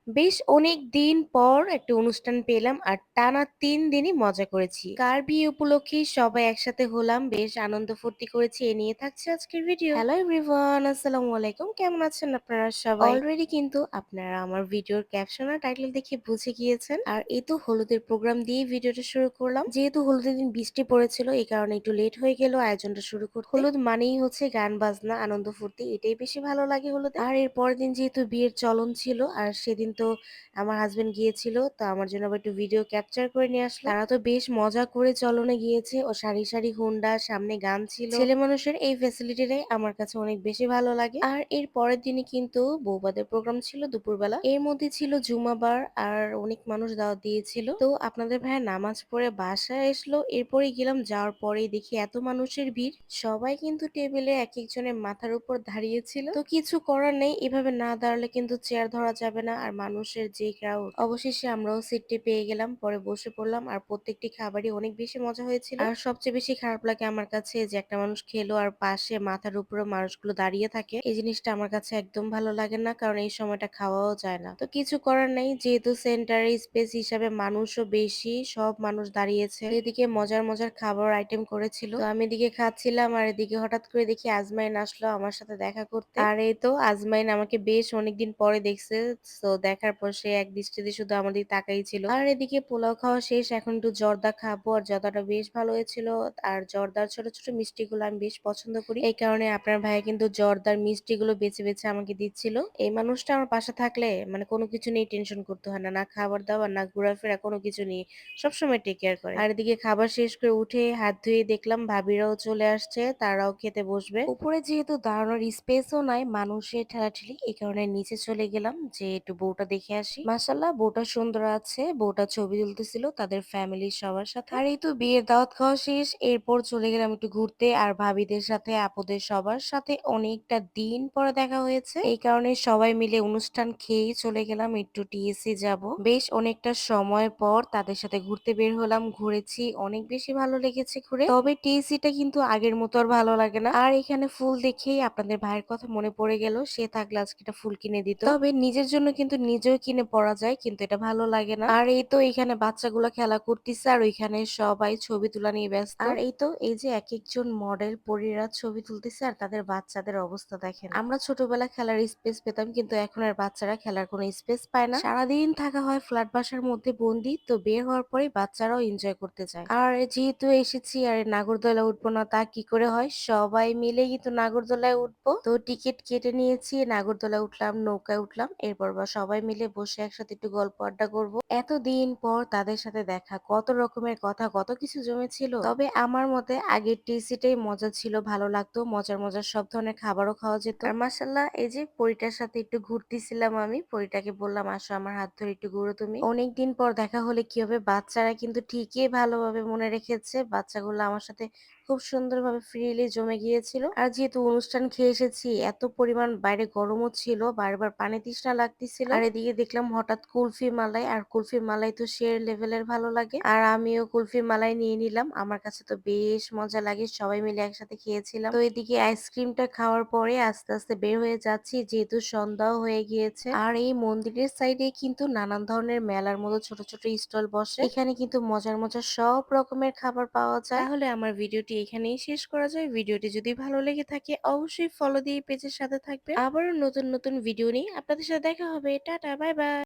বেশ অনেকদিন পর একটা অনুষ্ঠান পেলাম আর টানা ৩ দিনই মজা করেছি। কার বিয়ে উপলক্ষে সবাই একসাথে হলাম, বেশ আনন্দ ফুর্তি করেছি। এ নিয়ে থাকছে আজকের ভিডিও। হ্যালো এভরিওয়ান, আসসালামু আলাইকুম। কেমন আছেন আপনারা সবাই? অলরেডি কিন্তু আপনারা আমার ভিডিওর ক্যাপশন আর টাইটেল দেখে বুঝে গিয়েছেন। আর এই তো হলুদের প্রোগ্রাম দিয়ে ভিডিওটা শুরু করলাম। যেহেতু হলুদের দিন বৃষ্টি পড়েছিল, এই কারণে একটু লেট হয়ে গেল আয়োজনটা শুরু করতে। হলুদ মানেই হচ্ছে গান বাজনা, আনন্দ ফুর্তি, এটাই বেশি ভালো লাগে হলুদে। আর এর পরের দিন যেহেতু বিয়ের চলন ছিল আর সেদিন তো আমার হাজবেন্ড গিয়েছিল, তো আমার জন্য আবার একটু ভিডিও ক্যাপচার করে নিয়ে আসলো। তারা তো বেশ মজা করে চলনে গিয়েছে ও সারি সারি হুন্ডা, সামনে গান ছিল। ছেলে মানুষের এই ফ্যাসিলিটিটাই আমার কাছে অনেক বেশি ভালো লাগে। আর এর পরের দিনই কিন্তু বৌবাদের প্রোগ্রাম ছিল দুপুরবেলা। এর মধ্যে ছিল জুমাবার আর অনেক মানুষ দাওয়াত দিয়েছিল। তো আপনাদের ভাইয়া নামাজ পড়ে বাসায় আসলো, এরপরে গেলাম, যাওয়ার পরেই দেখি এত মানুষের ভিড়। সবাই কিন্তু টেবিলে এক একজনের মাথার উপর দাঁড়িয়ে ছিল। তো কিছু করার নেই, এভাবে না দাঁড়ালে কিন্তু চেয়ার ধরা যাবে না। আর মানুষের যে ক্রাউড, অবশেষে আমরাও সিটটি পেয়ে গেলাম, পরে বসে পড়লাম। আর প্রত্যেকটি খাবারই অনেক বেশি মজা হয়েছিল। আর সবচেয়ে বেশি খারাপ লাগে আমার কাছে যে একটা মানুষ খেলো আর পাশে মাথার উপরে মানুষগুলো দাঁড়িয়ে থাকে, এই জিনিসটা আমার কাছে একদম ভালো লাগে না, কারণ এই সময়টা খাওয়াও যায় না। তো কিছু করার নেই, যেহেতু সেন্টারে স্পেস হিসাবে মানুষও বেশি, সব মানুষ দাঁড়িয়েছে। এদিকে মজার মজার খাবার আইটেম করেছিল, তো আমি এদিকে খাচ্ছিলাম আর এদিকে হঠাৎ করে দেখি আজমাইন আসলো আমার সাথে দেখা করতে। আর এই তো আজমাইন আমাকে বেশ অনেকদিন পরে দেখছে। তো দেখার পর সে এক দৃষ্টিতে শুধু আমার দিকে তাকাই ছিল। আর এদিকে পোলাও খাওয়া শেষ, এখন একটু জর্দা খাবো। আর জর্দাটা বেশ ভালো হয়েছিল। আর জর্দার ছোট ছোট মিষ্টিগুলো আমি বেশ পছন্দ করি, এই কারণে আপনার ভাইয়া কিন্তু জর্দার মিষ্টিগুলো বেছে বেছে আমাকে দিচ্ছিল। এই মানুষটা আমার পাশে থাকলে মানে কোনো কিছু নিয়ে টেনশন করতে হয় না, না খাবার দাবার না ঘোরাফেরা, কোনো কিছু নিয়ে সবসময় টেক কেয়ার করে। আর এদিকে খাবার শেষ করে উঠে হাত ধুয়ে দেখলাম ভাবিরাও চলে আসছে, তারাও খেতে বসবে। উপরে যেহেতু দাঁড়ানোর স্পেসও নাই, মানুষের ঠেলাঠেলি, এই কারণে নিচে চলে গেলাম যে একটু বউটা দেখে আসি। মাশাল্লাহ বউটা সুন্দর আছে, বউটা ছবি তুলতেছিল তাদের ফ্যামিলির সবার সাথে। আর এই তো বিয়ের দাওয়াত খাওয়া শেষ, এরপর চলে গেলাম একটু ঘুরতে। আর ভাবিদের সাথে আপুদের সবার সাথে অনেকটা দিন পরে দেখা হয়েছে, এই কারণে সবাই মিলে অনুষ্ঠান খেয়েই চলে গেলাম একটু টিএসসি যাব। বেশ অনেকটা সময় পর তাদের সাথে ঘুরতে বের হলাম, ঘুরেছি, অনেক বেশি ভালো লেগেছে ঘুরে। তবে টিএসসিটা কিন্তু আগের মতো আর ভালো লাগে না। আর এখানে ফুল দেখেই আপনাদের ভাইয়ের কথা মনে পড়ে গেল, সে থাকলে আজকে একটা ফুল কিনে দিত। তবে নিজের জন্য কিন্তু নিজেও কিনে পড়া যায়, কিন্তু এটা ভালো লাগে না। আর এই তো এখানে বাচ্চাগুলো খেলা করতেছে আর ওইখানে সবাই ছবি তোলা নিয়ে ব্যস্ত। আর এই তো এই যে এক একজন মডেল পরীরা ছবি তুলতেছে আর তাদের বাচ্চাদের অবস্থা দেখেন। আমরা ছোটবেলা খেলার স্পেস পেতাম, কিন্তু এখন আর বাচ্চারা খেলার কোনো স্পেস পায় না। সারাদিন থাকা হয় ফ্ল্যাট বাসার মধ্যে বন্দি, তো বের হওয়ার পরে বাচ্চারাও এনজয় করতে চায়। আর যেহেতু এসেছি আর নাগরদোলা উঠবো না তা কি করে হয়, সবাই মিলে কিন্তু নাগরদোলায় উঠবো। তো টিকিট কেটে নিয়েছি, নাগরদোলায় উঠলাম, নৌকায় উঠলাম, এরপর বা সবাই মিলে বসে একসাথে একটু গল্প আড্ডা করবো। এতদিন পর তাদের সাথে দেখা, কত রকমের কথা, কত কিছু জমেছিল। তবে আমার মতে আগের টিসিটাই মজা ছিল, ভালো লাগতো, মজার মজার সব ধরনের খাবারও খাওয়া যেত। আর মাসাল্লাহ এই যে পরিটার সাথে একটু ঘুরতেছিলাম, আমি পরিটাকে বললাম আসো আমার হাত ধরে একটু ঘুরো তুমি। অনেকদিন পর দেখা হলে কি হবে, বাচ্চারা কিন্তু ঠিকই ভালোভাবে মনে রেখেছে, বাচ্চাগুলো আমার সাথে খুব সুন্দরভাবে ফ্রিলি জমে গিয়েছিল। আর যেহেতু অনুষ্ঠান খেয়ে এসেছি, এত পরিমাণ বাইরে গরমও ছিল, বারবার পানি তৃষ্ণা লাগতেছিল। আর এদিকে দেখলাম হঠাৎ কুলফি মালাই, আর কুলফি মালাই তো সে লেভেলের ভালো লাগে, আর আমিও কুলফি মালাই নিয়ে নিলাম, আমার কাছে তো বেশ মজা লাগে, সবাই মিলে একসাথে খেয়েছিলাম। তো এদিকে আইসক্রিমটা খাওয়ার পরে আস্তে আস্তে বের হয়ে যাচ্ছি, যেহেতু সন্ধ্যাও হয়ে গিয়েছে। আর এই মন্দিরের সাইডে কিন্তু নানান ধরনের মেলার মতো ছোট ছোট স্টল বসে, এখানে কিন্তু মজার মজার সব রকমের খাবার পাওয়া যায়। তাহলে আমার ভিডিওটি এখানেই শেষ করা যায়। ভিডিওটি যদি ভালো লেগে থাকে অবশ্যই ফলো দিয়ে পেজের সাথে থাকবে, আবারও নতুন নতুন ভিডিও নিয়ে আপনাদের সাথে দেখা হবে। Tata, bye bye.